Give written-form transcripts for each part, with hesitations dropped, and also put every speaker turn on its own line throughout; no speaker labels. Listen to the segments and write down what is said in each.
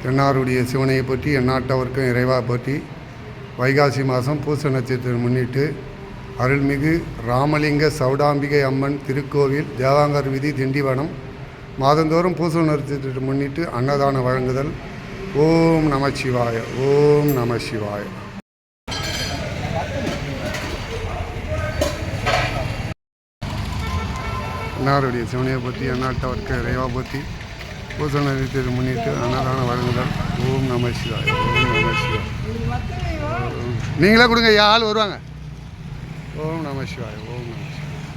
தென்னாருடைய சிவனையை பற்றி எந்நாட்டவர்க்கும் இறைவா பற்றி வைகாசி மாதம் பூச நட்சத்திரம் முன்னிட்டு அருள்மிகு ராமலிங்க சௌடாம்பிகை அம்மன் திருக்கோவில் தேவாங்கர் வீதி திண்டிவனம் மாதந்தோறும் பூச நட்சத்திரத்தை முன்னிட்டு அன்னதானம் வழங்குதல். ஓம் நமசிவாய, ஓம் நமசிவாய. தென்னாருடைய சிவனையை பற்றி எந்நாட்டவர்க்கும் இறைவா பற்றி பூச நட்சத்திரத்தை முன்னிட்டு அன்னதானம் வழங்குதல். ஓம் நமசிவாய, ஓம் நமசிவாய. நீங்களே கொடுங்க, ஆள் வருவாங்க. ஓம் நமசிவாய, ஓம் நமசிவாய.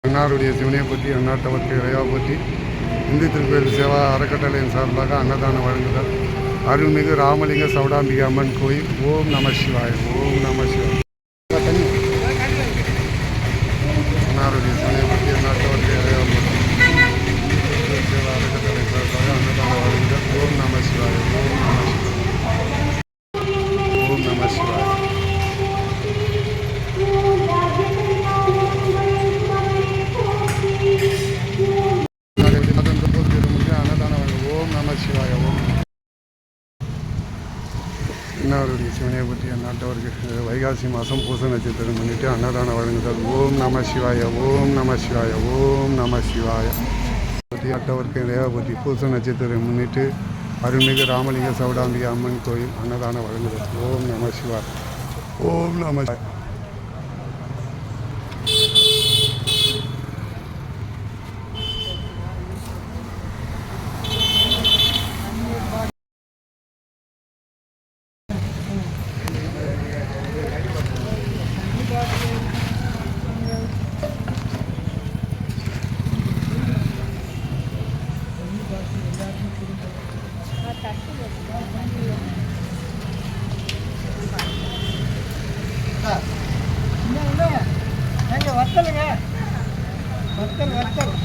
தென்னாருடைய சிவனையை பற்றி எந்நாட்டவர்க்கு இறைவா பற்றி இந்து திருக்கோயில் சேவா அறக்கட்டளையின் சார்பாக அன்னதானம் வழங்குதல். அருள்மிகு ராமலிங்க சௌடாம்பிகை அம்மன் கோயில். ஓம் நமசிவாய, ஓம் நமசிவாய. தென்னாருடைய சிவனையை பற்றி எந்நாட்டவர்க்கு இறைவா பற்றி சேவா அறக்கட்டளை சார்பாக அன்னதானம் வழங்குதல். ஓம் நமசிவாய, ஓம் நமசிவாய, ஓம் நமசிவாய. தென்னாருடைய சிவனையை பற்றி அந்நாட்டவருக்கு வைகாசி மாதம் பூச நட்சத்திரம் முன்னிட்டு அன்னதானம் வழங்குதல். ஓம் நமசிவாய, ஓம் நமசிவாய, ஓம் நமசிவாய. பற்றி அட்டவர்க்கு இறைவா பற்றி பூச நட்சத்திரம் முன்னிட்டு அருள்மிகு ராமலிங்க சௌடாம்பிகை அம்மன் கோயில் அன்னதானம் வழங்குதல். ஓம் நமசிவாய, ஓம் நமசிவாய.
வத்தலுங்க, வத்தல் வத்தல்.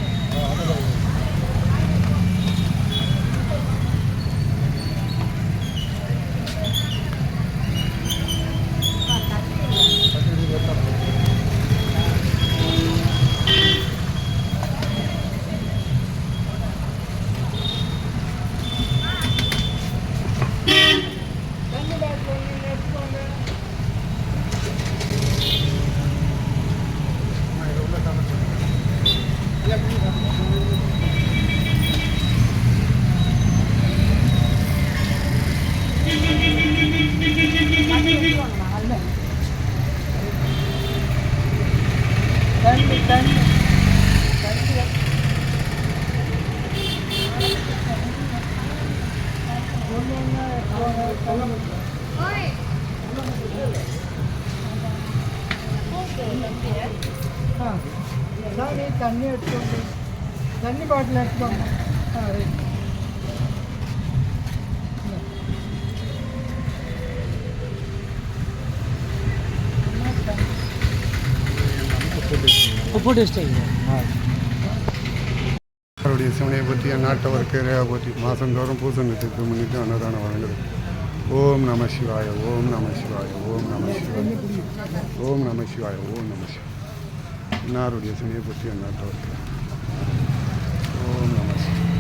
தண்ணி எடுத்துக்கோங்க, தண்ணி பாட்டில் எடுத்துக்கோங்க. உப்பு டேஸ்டிங்க.
அவருடைய சிவனையை பற்றி அந்நாட்டவர்க்கு இறைவா பற்றி மாதந்தோறும் பூச நட்சத்திரத்தை முன்னிட்டு அன்னதானம் வழங்குது. ஓம் நமசிவாய, ஓம் நமசிவாய, ஓம் நமசிவாய, ஓம் நமசிவாய, ஓம் நமசிவாய. இன்னாருடைய சிவனையை பற்றி அந்நாட்டவர்க்கு ஓம் நமசிவாய.